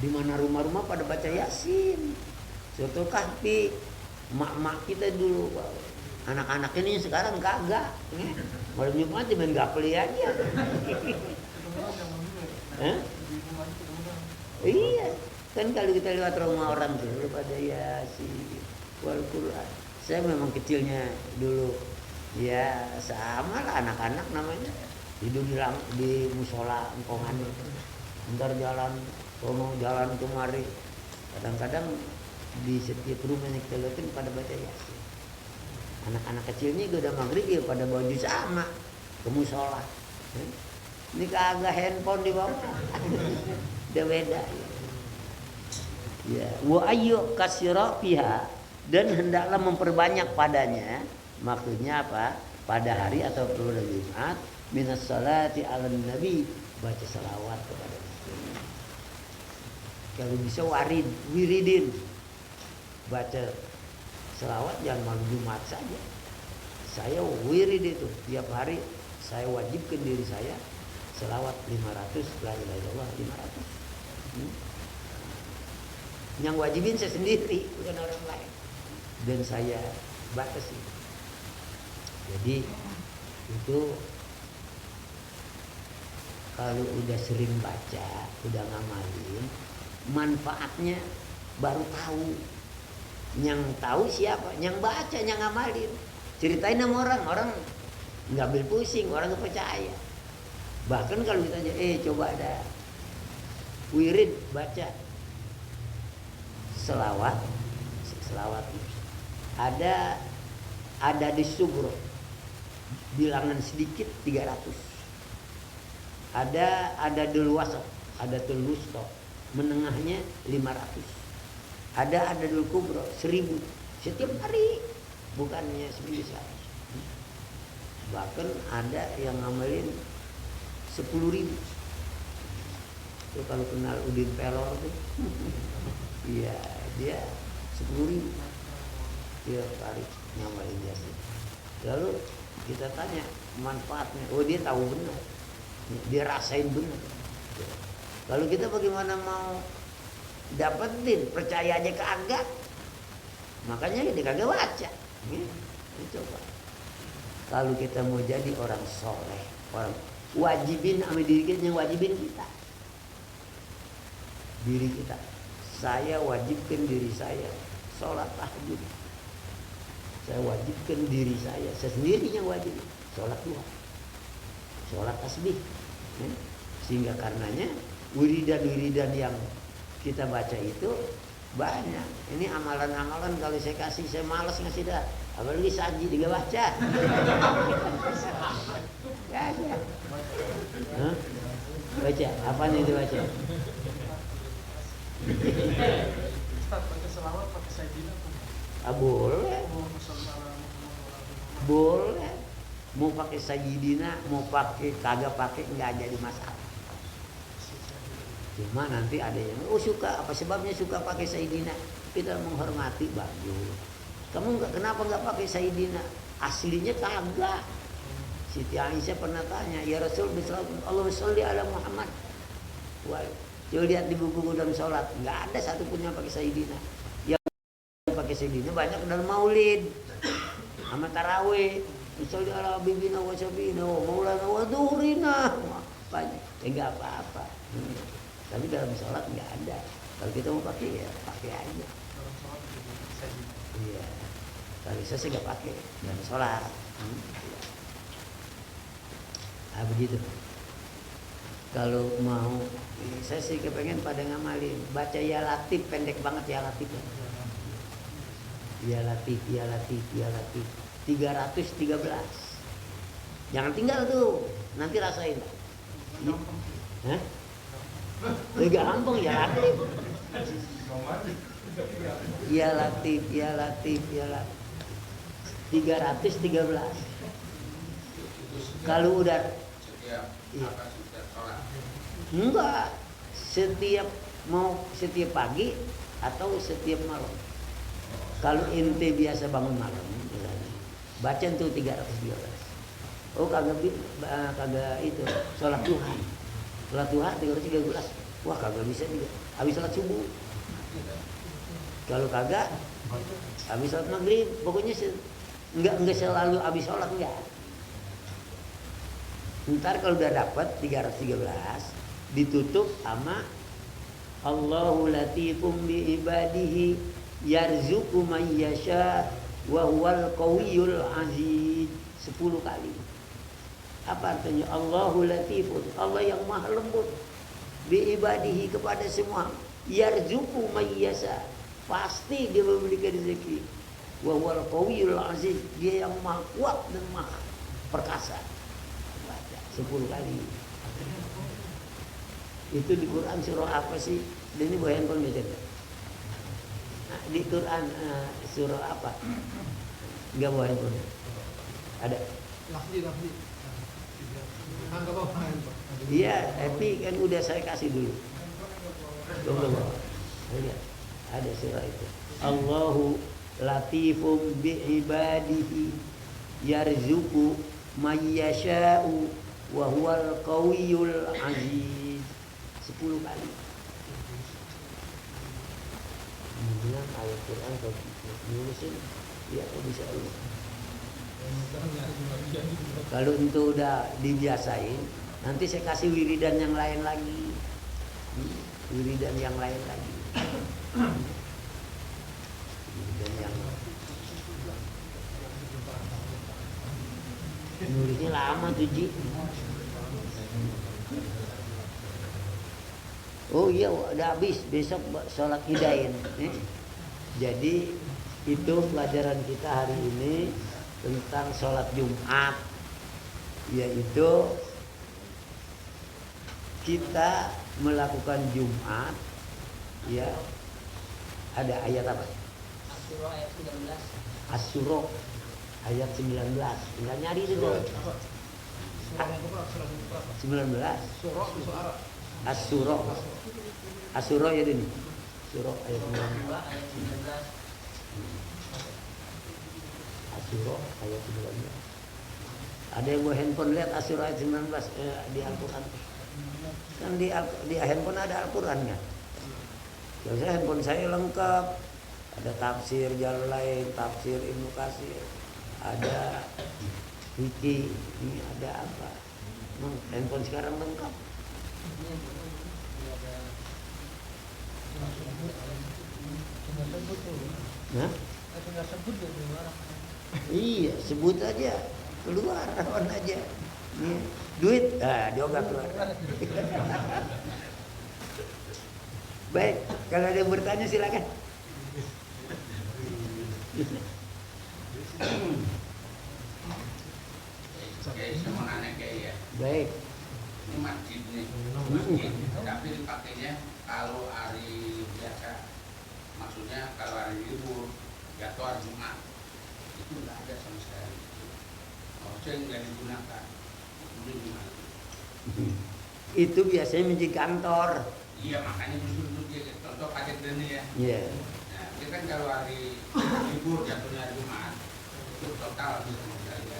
Di mana rumah-rumah pada baca Yasin. Suatu Kahfi. Mak-mak kita dulu. Anak-anak ini sekarang kagak. Malam Jumat dia main gapeli aja. Iya. Kan kalau kita lewat rumah orang tuh pada Yasin wal Quran. Saya memang kecilnya dulu ya sama lah anak-anak namanya hidup di musola engkongan. Ntar jalan sono jalan kemari. Kadang-kadang di setiap rumah yang kita lihatin pada baca Yasin. Anak-anak kecilnya juga udah maghrib ya pada baju sama ke musola. Ini kagak handphone di bawah. Udah beda ya. Ya, wa ayyu kasira fiha dan hendaklah memperbanyak padanya. Maksudnya apa? Pada hari atau pada Jumat minas salati ala nabi, baca salawat kepada Nabi. Kalau bisa wiridin. Baca salawat jangan malam Jumat saja. Saya wirid itu tiap hari saya wajibkan diri saya salawat 500 la ilaha illallah 500. Yang wajibin saya sendiri bukan orang lain dan saya batasi. Jadi itu kalau udah sering baca, udah ngamalin, manfaatnya baru tahu. Yang tahu siapa? Yang baca, yang ngamalin. Ceritain sama orang nggak ambil pusing, orang nggak percaya. Bahkan kalau ditanya, coba ada wirid baca selawat ada di Sugro bilangan sedikit 300, ada dul wasat, ada dul wusta menengahnya 500, ada dul kubro 1000 setiap hari, bukannya seminggu sekali. Bahkan ada yang ngamalin 10.000. Itu kalau kenal Udin Pelor tuh. Iya, dia 10.000 tiap hari ngamalin Yasin. Lalu kita tanya manfaatnya, dia tahu benar, dia rasain benar. Lalu kita bagaimana mau dapetin? Percaya aja kagak, makanya dia kagak baca. Coba kalau kita mau jadi orang soleh, orang wajibin sama diri kita, yang wajibin kita, diri kita. Saya wajibkan diri saya sholat tahajud. Saya wajibkan diri saya sendiri yang wajib sholat duha, sholat tasbih. Sehingga karenanya wiridan-wiridan yang kita baca itu banyak. Ini amalan-amalan kalau saya kasih saya malas ngasih dah. Apalagi saji juga baca. Gak ada. Baca apa nih dibaca? Ustaz, baca selawat pakai sayyidina boleh. Boleh. Mau pakai sayyidina, mau pakai kagak pakai nggak jadi masalah. Cuma nanti ada yang suka, apa sebabnya suka pakai sayyidina? Kita menghormati bagus. Kamu kenapa nggak pakai sayyidina? Aslinya kagak. Siti Aisyah pernah tanya, ya Rasul, Allahumma sholli ala Muhammad. Wah, coba lihat di buku dalam sholat, nggak ada satupun yang pakai sayyidina. Yang pakai sayyidina banyak dalam maulid, sama tarawih. Sholli ala bibina wa syabina wa maulana wa dhuhrina. Banyak, enggak apa-apa. Tapi dalam sholat nggak ada. Kalau kita mau pakai ya pakai aja. Iya. Kalau saya sih nggak pakai dalam sholat. Begitu. Kalau mau, saya sih kepengen pada ngamalin. Baca ya latif, pendek banget ya latif. Ya latif, ya latif, ya latif. 313. Jangan tinggal tuh, nanti rasain. Hah? Gampang ya latif. Ya latif, ya latif, ya latif. 313. Kalau udah iya. Enggak, setiap pagi atau setiap malam. Kalau ente biasa bangun malam, misalnya, baca tuh 313. Oh kagak itu sholat duha. Sholat duha 313. Wah kagak bisa juga. Habis sholat subuh. Kalau kagak, habis sholat maghrib. Pokoknya enggak selalu habis sholat enggak. Ntar kalau udah dapat 313 ditutup sama Allahu latifum bi ibadihi yarzuqu man yasha wa huwal qawiyyul aziz 10 kali. Apa artinya? Allahu latifun, Allah yang maha lembut bi ibadihi kepada semua, yarzuqu man yasha, pasti dia memberikan rezeki, wa huwal qawiyyul aziz, dia yang maha kuat dan maha perkasa. 10 kali. Itu di Quran surah apa sih? Dan ini bawa handphone baca. Nah, di Quran surah apa? Enggak bawa handphone. Ada. Lafzi. Enggak bawa handphone. Iya, tapi kan udah saya kasih dulu. Tunggu bawa. Lihat. Ada surah itu. Allahu latifum bi ibadihi yarzuqu may yasha'u wa huwal qawiyyul aziz 10 kali. Kemudian ayat Quran kalau nulisin dia bisa ini. Kalau itu udah dibiasain, nanti saya kasih wiridan yang lain lagi. Wiridan yang lain lagi. Wiridan yang nulisnya lama tuh Ji. Oh iya udah habis, besok sholat hidain. Jadi itu pelajaran kita hari ini tentang sholat Jumat, yaitu kita melakukan Jumat, ya ada ayat apa? Asyura ayat 19. Asyura ayat 19. Enggak nyari itu dong. 19. Surah Arab. Asyura. Asyura ya ini. Asyura ayat 19. Asyura ayat 19. Ada yang bawa handphone lihat Asyura ayat 19 di Al-Qur'an. Kan di handphone ada Al-Qur'an kan? Jadi handphone saya lengkap. Ada tafsir Jalalain, tafsir Ibnu Katsir, ada wiki, ini ada apa? Handphone sekarang lengkap. Nah? Iya, sebut aja, keluar on aja. Nih, duit, dioga keluar. Baik, kalau ada yang bertanya silakan. Oke, saya mau nanya kayak ya. Baik. Ini masjid nih, masjid. Tapi dipakainya kalau hari biasa, maksudnya kalau hari libur, jatuh hari Jumat itu nggak ada sama sekali. Maksudnya nggak digunakan. Itu gimana? Itu biasanya masjid kantor. Iya makanya justru dia contoh paket ini ya. Iya. Nah, dia kan kalau hari libur jatuhnya hari Jumat itu total bisa sekali ada.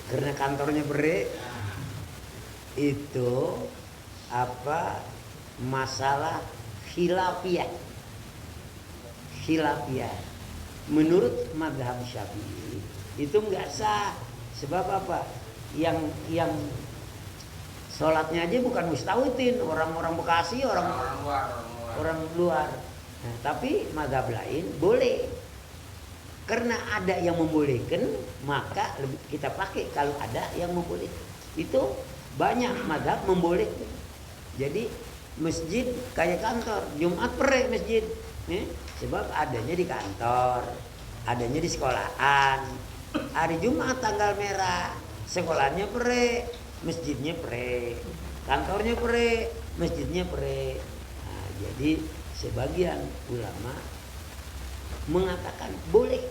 Karena kantornya bere Nah, itu apa masalah khilafiyah. Khilafiyah menurut mazhab Syafi'i itu nggak sah. Sebab apa? Yang sholatnya aja bukan mustahwitin, orang-orang Bekasi, orang luar. orang luar. Nah, tapi mazhab lain boleh. Karena ada yang membolehkan, maka kita pakai kalau ada yang membolehkan. Itu banyak mazhab membolehkan. Jadi masjid kayak kantor, Jumat pere masjid. Sebab adanya di kantor, adanya di sekolahan. Hari Jumat tanggal merah, sekolahnya pere, masjidnya pere, kantornya pere, masjidnya pere. Nah, jadi sebagian ulama mengatakan boleh.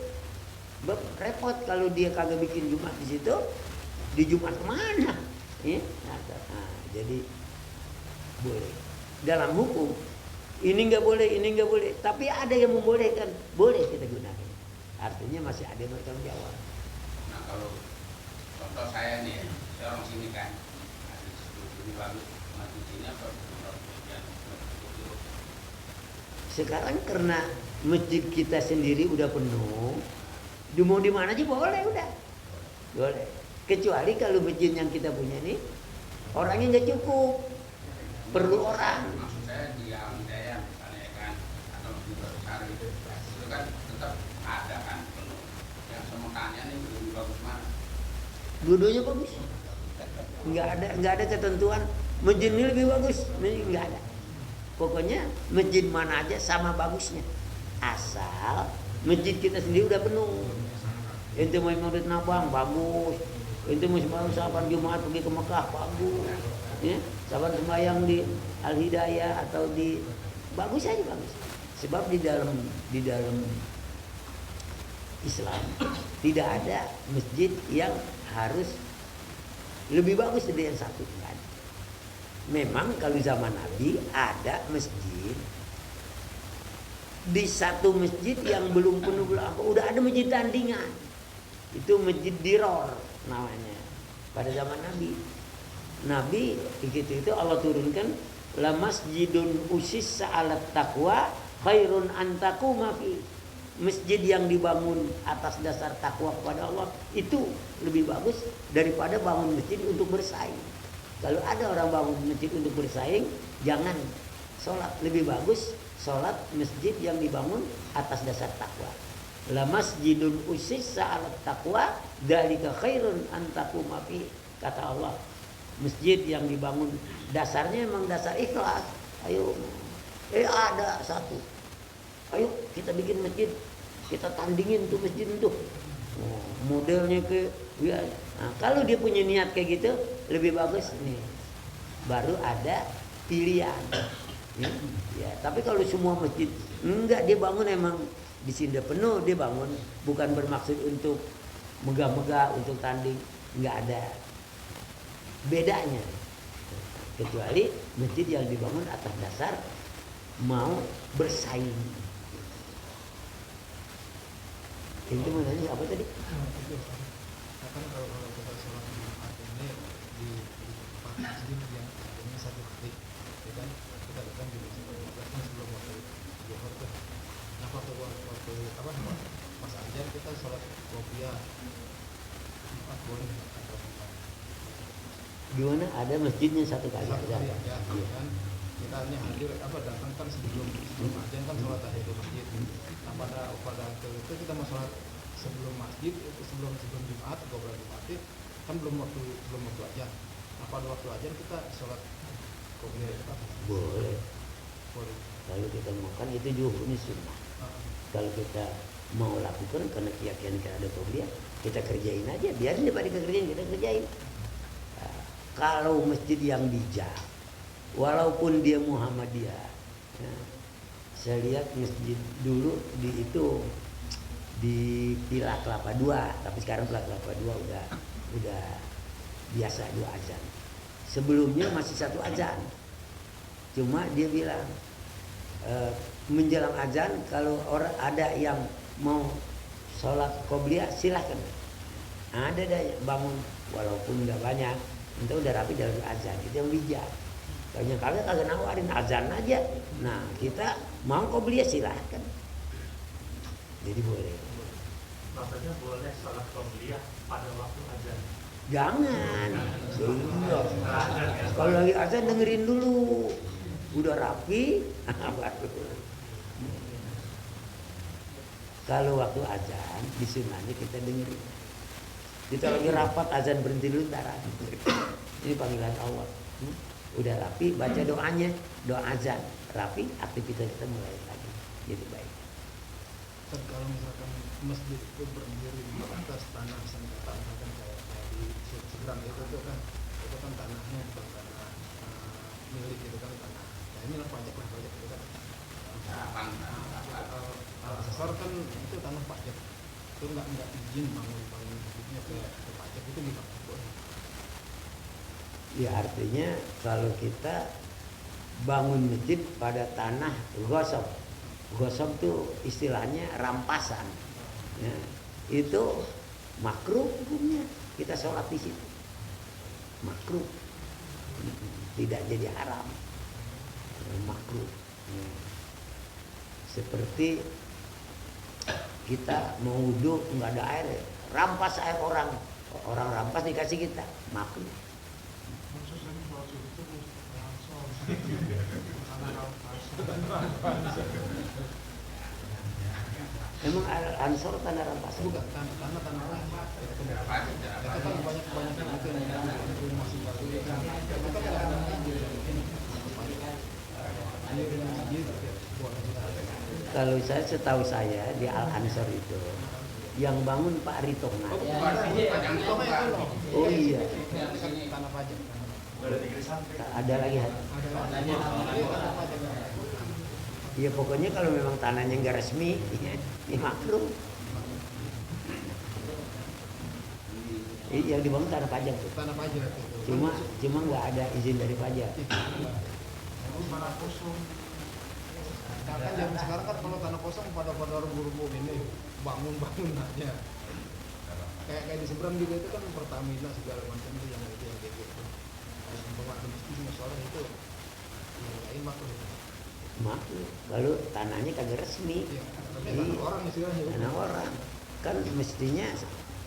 Repot kalau dia kagak bikin Jumat di situ, di Jumat kemana? Nah, jadi boleh. Dalam hukum ini nggak boleh, tapi ada yang membolehkan, boleh kita gunakan. Artinya masih ada yang bertanggung jawab. Nah kalau contoh saya nih, saya orang sini kan, ada ini bagus, mati sini apa? Sekarang karena masjid kita sendiri udah penuh, mau di mana aja boleh udah, boleh. Kecuali kalau masjid yang kita punya nih orangnya nggak cukup, perlu orang. Maksud saya di Alam Jaya misalnya kan, atau di besar gitu, itu kan tetap ada kan penuh. Yang semekannya nih lebih bagus mana? Dua-duanya bagus. Nggak ada ketentuan masjid ini lebih bagus, nggak ada. Pokoknya masjid mana aja sama bagusnya, asal masjid kita sendiri udah penuh. Ente mau Maulid Nabang bagus, ente mau sembahyang saban Jumat pergi ke Mekah bagus, ya. Saban sembahyang di Al Hidayah atau di bagus aja bagus. Sebab di dalam Islam tidak ada masjid yang harus lebih bagus dari yang satu. Memang kalau zaman Nabi ada masjid, di satu masjid yang belum penuh udah ada masjid tandingan. Itu masjid Diror namanya pada zaman Nabi. Nabi begitu itu Allah turunkan la masjidun usissa 'alat taqwa khairun an taquma fi. Masjid yang dibangun atas dasar takwa kepada Allah itu lebih bagus daripada bangun masjid untuk bersaing. Kalau ada orang bangun masjid untuk bersaing, jangan sholat. Lebih bagus sholat masjid yang dibangun atas dasar takwa. La masjidun usissa 'alat taqwa dzalika khairun an taquma fi. Kata Allah, masjid yang dibangun dasarnya memang dasar ikhlas. Ayo, ada satu. Ayo kita bikin masjid, kita tandingin tuh masjid itu. Modelnya ke ya. Nah, kalau dia punya niat kayak gitu lebih bagus nih. Baru ada pilihan. Ya, tapi kalau semua masjid enggak dia bangun emang di sini udah penuh, dia bangun bukan bermaksud untuk megah-megah untuk tanding, enggak ada bedanya. Kecuali masjid yang dibangun atas dasar mau bersaing. Itu mau nanya apa tadi? Kan kalau kita sholat Jumat ini di tempat masjid yang ini satu titik, ya kan kita datang di kan sebelum waktu zuhur tuh. Nah waktu apa pas ajar kita sholat qobliyah Jumat boleh atau bukan? Gimana? Ada masjidnya satu kali Satu aja. kali aja, kan kita hanya hadir datang kan sebelum ajar kan sholat tahiyatul masjid. Nah pada itu kita mau sholat sebelum masjid sebelum Jumat atau Jumat kan belum waktu ajar. Nah pada waktu ajar kita sholat qobliyah Boleh. boleh. Kalau kita makan itu zuhur ini sunnah. Kalau kita mau lakukan karena keyakinan kita ada qobliyah, kita kerjain aja. Biarin daripada kita kerjain, kita kerjain. Nah, kalau masjid yang bijak, walaupun dia Muhammadiyah, nah, saya lihat masjid dulu di itu di Pila Kelapa II, tapi sekarang Pila Kelapa II udah biasa 2 azan. Sebelumnya masih 1 azan. Cuma dia bilang menjelang azan kalau orang ada yang mau sholat qobliyah silahkan. Ada dah bangun walaupun nggak banyak, itu udah rapi dalam azan, itu yang bijak. Kalau kagak nawarin azan aja. Nah kita mau qobliyah silahkan. Jadi boleh. Maksudnya boleh sholat qobliyah pada waktu azan. Jangan. Iya. Kalau lagi azan dengerin dulu. Udah rapi, baru. Kalau waktu azan disunahnya kita dengerin. Kita lagi rapat azan berhenti dulu ntar. Ini panggilan Allah. Udah rapi, baca doanya, doa azan. Rapi, aktivitas kita mulai lagi. Jadi baik. Dan kalau misalkan masjid itu berdiri di atas tanah sengketa, misalkan kayak di seberang itu kan tanahnya bukan tanah milik gitu kan, tanah. Nah ini lah pajak gitu kan. Asesor kan itu tanah pajak. Itu nggak izin bangun masjidnya ke pajak itu gimana? Ya artinya kalau kita bangun masjid pada tanah gosok. Gosok tuh istilahnya rampasan. Ya, itu makruh hukumnya. Kita sholat di situ. Makruh. Tidak jadi haram. Makruh. Ya. Seperti kita mau wudhu nggak ada air, rampas air orang rampas dikasih kita, makruh. Emang Ansor tanah rampasan? Bukan, tanah lain. Itu kan banyak itu yang rumah baru itu kan. Itu kan kalau saya setahu saya di Al Ansor itu yang bangun Pak Ritonga. Oh iya. Tanah pajak. Ada lagi. Ya pokoknya kalau memang tanahnya nggak resmi, ya makruh. Yang dibangun tanah pajak tuh. Tanah pajak. Cuma nggak ada izin dari pajak. Tanah kosong. Nah, kan zaman sekarang kan kalau tanah kosong pada rubuh-rubuh ini bangun aja. Kayak di seberang juga itu kan Pertamina segala macam itu yang kayak gitu. Terus membawa masjid masalah itu yang lain makruh. Makruh. Lalu tanahnya kagak resmi. Iya, tapi tanah orang istilahnya. Tanah orang kan mestinya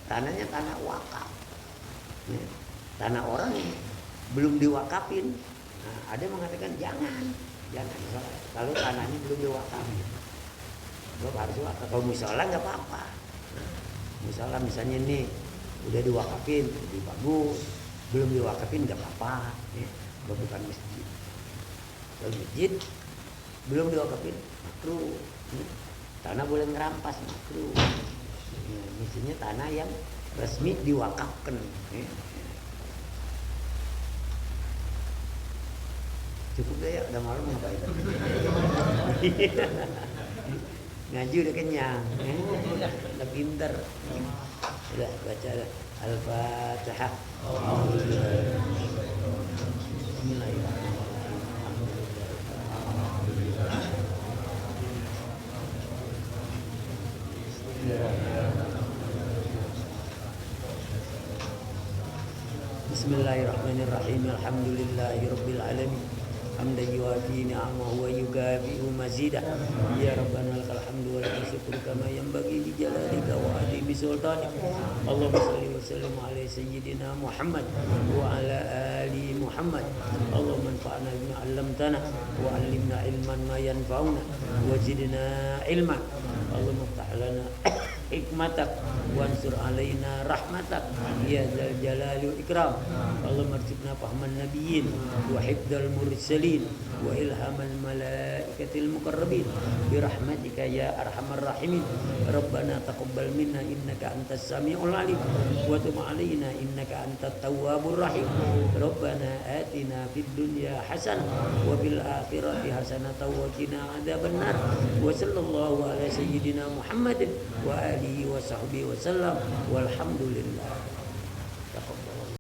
tanahnya tanah wakaf. Ya, tanah orang belum diwakafin. Nah, ada yang mengatakan jangan. Kalau tanahnya belum diwakafin, lo harus wakaf. Kalau musola nggak apa-apa. Musola misalnya nih udah diwakafin, lebih bagus. Belum diwakafin nggak apa-apa. Bukan masjid. Kalau masjid belum diwakafin, makruh. Tanah boleh ngerampas, makruh. Mestinya tanah yang resmi diwakafkan. Cukup deh ya, udah malam ngapain? Ngaji udah kenyang, udah pinter. Udah baca Al-Fatihah. Bismillahirrahmanirrahim. Alhamdulillahirabbil alamin. Hamdan yuwafi ni'amahu wa yukafi'u mazidah. Ya Rabbana lakal hamdu wa lakal syukru kama yanbaghi li jalalika wa azimi sultanik. Allahumma shalli wa sallim ala sayyidina Muhammad wa ala ali Muhammad. Allahumma anfa'na bima 'allamtana wa 'allimna ilman ma yanfa'una wa zidna ilma. Allahumma iftah lana hikmatak wansur alaina rahmatak ya dzal jalali wal ikram. Allahumma arzuqna fahman nabiyyin wa hifdzal mursalin wa ilhamal malaikatil muqarrabin bi rahmatika ya arhamar rahimin. Rabbana taqabbal minna innaka antas samiul alim wa tub alaina innaka antat tawwabur rahim. Rabbana atina fid dunya hasanah wa fil akhirati hasanah wa qina adzabannar. Wa sallallahu ala sayyidina Muhammadin wa alihi wa sahbihi wasallam. Walhamdulillah. Taqabbalallah.